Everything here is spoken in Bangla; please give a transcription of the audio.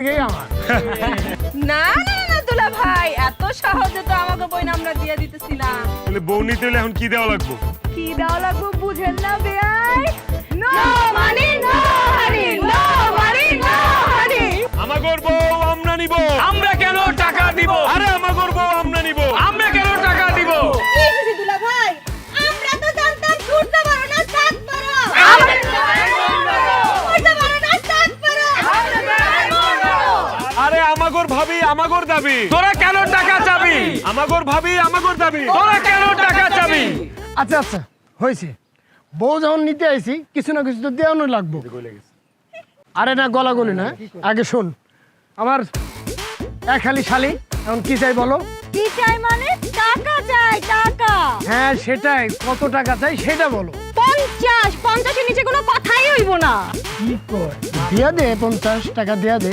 আমার না না না দুলা ভাই, এত সহজে তো আমাকে বই আমরা দিয়ে দিতেছি না। তাহলে বউ নিতে হলে এখন কি দেওয়া লাগবে? কি দেওয়া লাগবে বুঝেন না বেয়াই? No money no honey, no money no honey. আমাগর বউ আমরা নিব। আমরা কেন টাকা দিব? আরে আমাগর বউ আমরা নিব। আমরা কেন টাকা দিব? কি হইছে দুলা ভাই? আমরা তো জানতাম ছুটতে পারো না, সাত পারো। ছুটতে পারো না, সাত পারো। আরে আমাগর ভাবি আমাগর দাবি। তোরা কেন টাকা চাবি? আমাগর ভাবি আমাগর দাবি। তোরা কেন টাকা চাবি? আচ্ছা আচ্ছা হয়েছে, বউ যখন নিতে আইছি কিছু না কিছু তো দেওয়ানো লাগবো। আরে না গলাগলি না, আগে শোন আমার এক খালি শালি এখন কি চাই বলো? কি চাই মানে? টাকা চাই, টাকা। হ্যাঁ সেটাই, কত টাকা চাই সেটা বলো। 50, 50 এর নিচে কোনো কথাই হইব না। কি কয় দিয়া দে, 50 টাকা দিয়া দে।